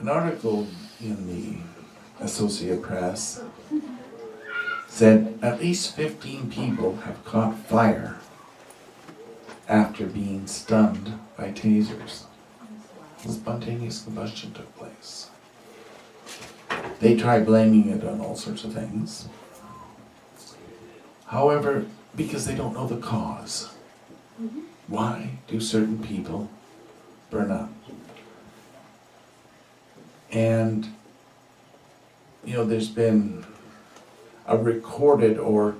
An article in the Associated Press said at least 15 people have caught fire after being stunned by tasers. Spontaneous combustion took place. They try blaming it on all sorts of things. However, because they don't know the cause. Why do certain people burn up? And, you know, there's been a recorded or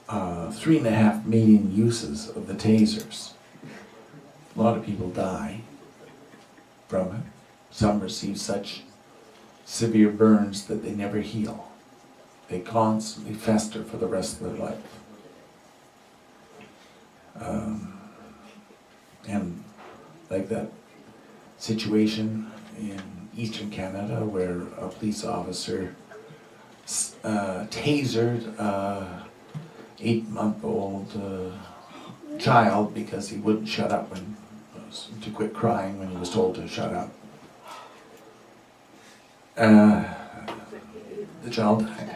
3.5 million uses of the tasers. A lot of people die from it. Some receive such severe burns that they never heal. They constantly fester for the rest of their life. And like that situation in Eastern Canada where a police officer tasered a 8-month-old child because he wouldn't shut up to quit crying when he was told to shut up. The child died.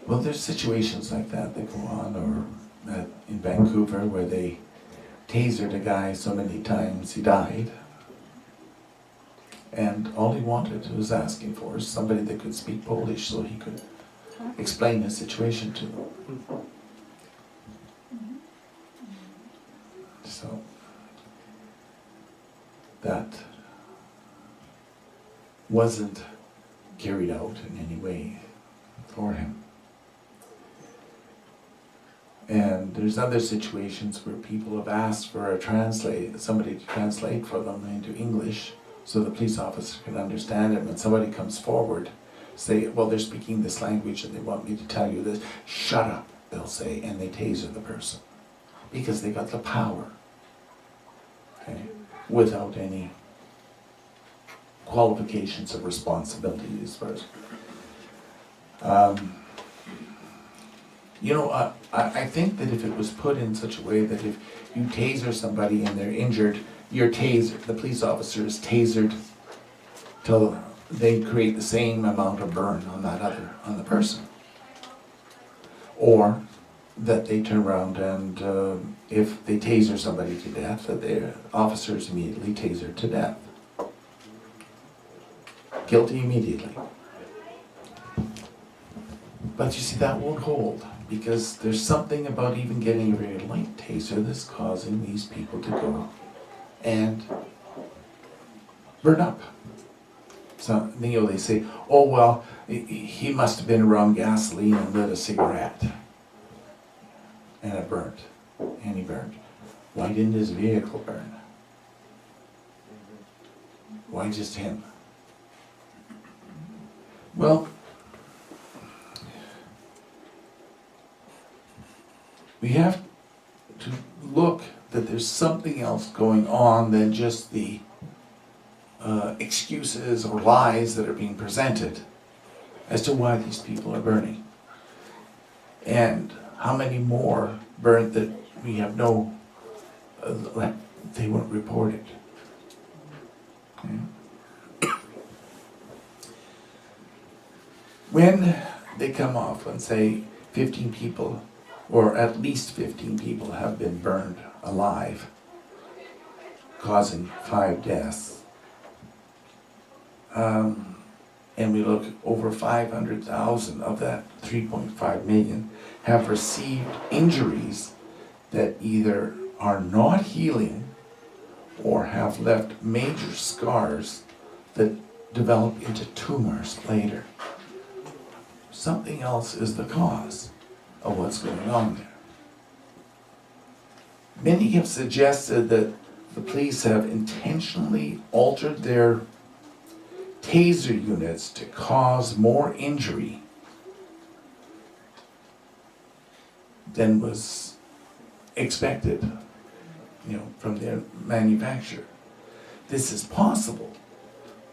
Well, there's situations like that that go on, or in Vancouver where they tasered a guy so many times he died. And all he wanted, was asking for, is somebody that could speak Polish so he could explain his situation to them. So, that wasn't carried out in any way for him. And there's other situations where people have asked for somebody to translate for them into English so the police officer can understand it. When somebody comes forward, say, well, they're speaking this language and they want me to tell you this, shut up, they'll say, and they taser the person. Because they got the power, okay, without any qualifications of responsibility as far as. You know, I think that if it was put in such a way that if you taser somebody and they're injured, the police officer is tasered till they create the same amount of burn on the person. Or that they turn around and if they taser somebody to death, that their officers immediately tasered to death. Guilty immediately. But you see, that won't hold, because there's something about even getting a very light taser that's causing these people to go and burn up. So, you know, they say, oh, well, he must have been around gasoline and lit a cigarette. And it burnt. And he burned. Why didn't his vehicle burn? Why just him? Well, we have to look that there's something else going on than just the excuses or lies that are being presented as to why these people are burning. And how many more burnt that we have no, they weren't reported. Okay. When they come off and say 15 people, or at least 15 people have been burned alive, causing 5 deaths. And we look, over 500,000 of that 3.5 million have received injuries that either are not healing or have left major scars that develop into tumors later. Something else is the cause of what's going on there. Many have suggested that the police have intentionally altered their taser units to cause more injury than was expected, you know, from their manufacturer. This is possible,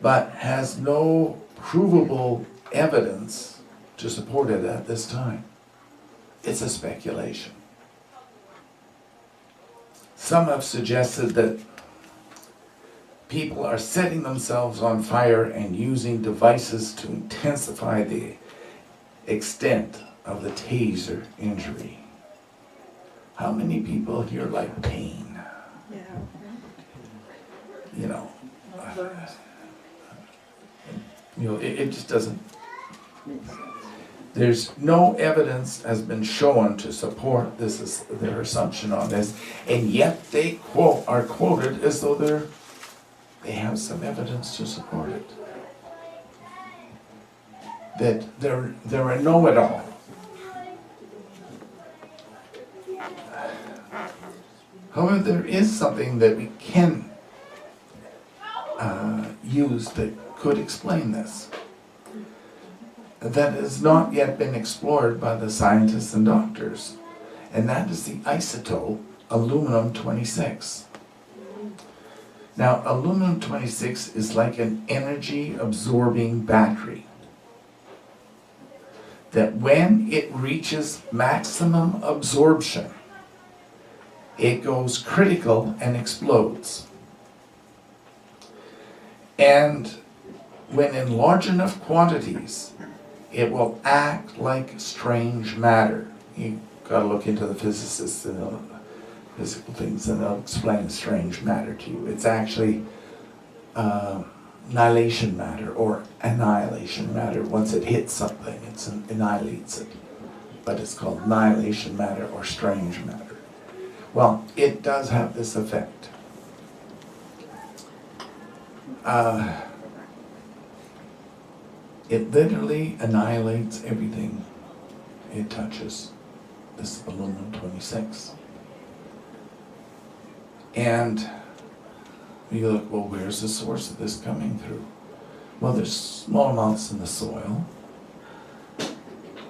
but has no provable evidence to support it at this time. It's a speculation. Some have suggested that people are setting themselves on fire and using devices to intensify the extent of the taser injury. How many people here like pain? Yeah. You know, it just doesn't. There's no evidence has been shown to support this is their assumption on this, and yet they are quoted as though they have some evidence to support it. That they're a know-it-all. However, there is something that we can use that could explain this. That has not yet been explored by the scientists and doctors, and that is the isotope aluminum-26. Now, aluminum-26 is like an energy-absorbing battery that when it reaches maximum absorption, it goes critical and explodes. And when in large enough quantities, it will act like strange matter. You gotta look into the physicists and the physical things, and they'll explain strange matter to you. It's actually annihilation matter or annihilation matter. Once it hits something, it annihilates it. But it's called annihilation matter or strange matter. Well, it does have this effect. It literally annihilates everything it touches, this aluminum-26. And you look, well, where's the source of this coming through? Well, there's small amounts in the soil,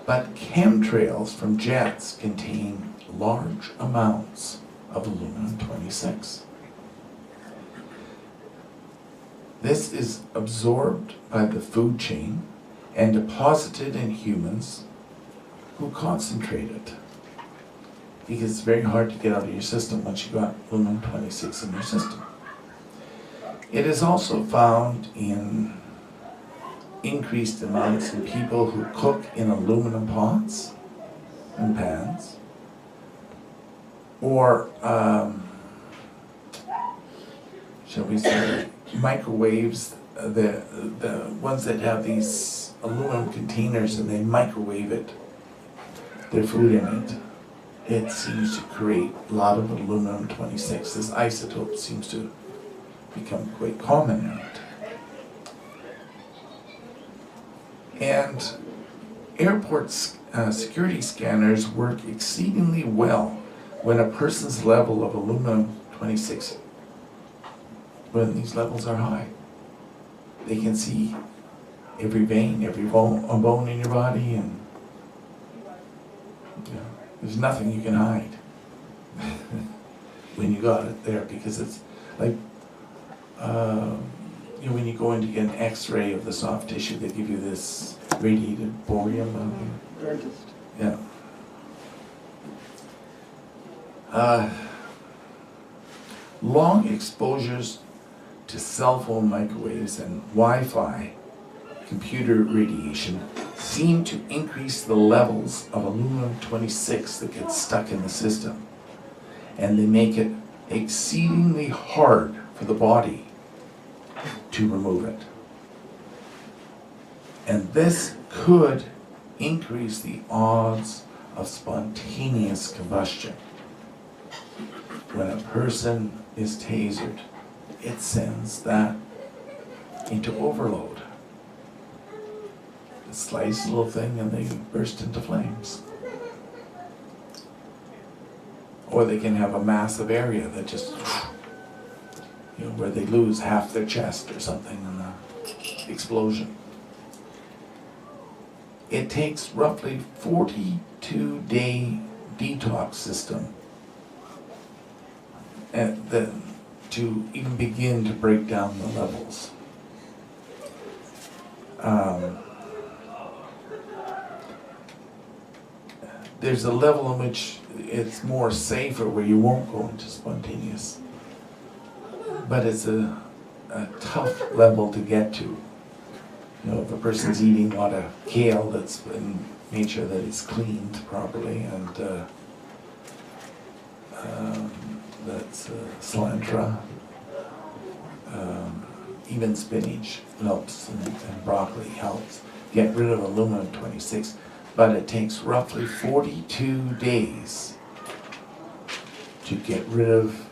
but chemtrails from jets contain large amounts of aluminum-26. This is absorbed by the food chain and deposited in humans who concentrate it. Because it's very hard to get out of your system once you've got aluminum-26 in your system. It is also found in increased amounts in people who cook in aluminum pots and pans, or shall we say, microwaves, the ones that have these aluminum containers and they microwave it, their food in it. It seems to create a lot of aluminum-26. This isotope seems to become quite common in it. And airport security scanners work exceedingly well when a person's level of aluminum-26, when these levels are high. They can see every vein, every bone in your body, and you know, there's nothing you can hide when you got it there, because it's like you know, when you go in to get an X-ray of the soft tissue, they give you this radiated borium. Yeah. Long exposures to cell phone microwaves and Wi-Fi computer radiation seem to increase the levels of aluminum-26 that gets stuck in the system. And they make it exceedingly hard for the body to remove it. And this could increase the odds of spontaneous combustion. When a person is tasered, it sends that into overload. The slightest little thing and they burst into flames. Or they can have a massive area that just, you know, where they lose half their chest or something in the explosion. It takes roughly 42-day detox system to even begin to break down the levels. There's a level in which it's more safer where you won't go into spontaneous. But it's a tough level to get to. You know, if a person's eating a lot of kale, that's been made sure that it's cleaned properly, and that's cilantro. Even spinach helps, and broccoli helps get rid of aluminum-26, but it takes roughly 42 days to get rid of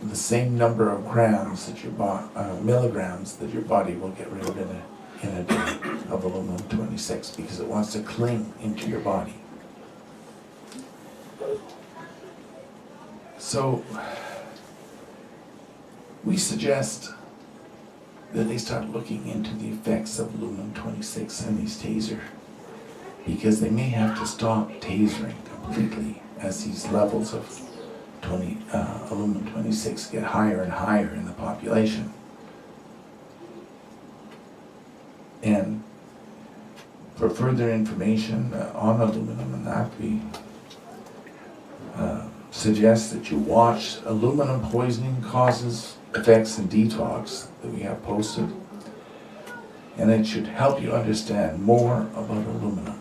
the same number of grams that milligrams that your body will get rid of in a day of aluminum-26, because it wants to cling into your body. So we suggest that they start looking into the effects of aluminum-26 and these TASER, because they may have to stop tasering completely as these levels of aluminum-26 get higher and higher in the population. And for further information on aluminum and that, we suggest that you watch Aluminum Poisoning Causes, Effects, and Detox that we have posted, and it should help you understand more about aluminum.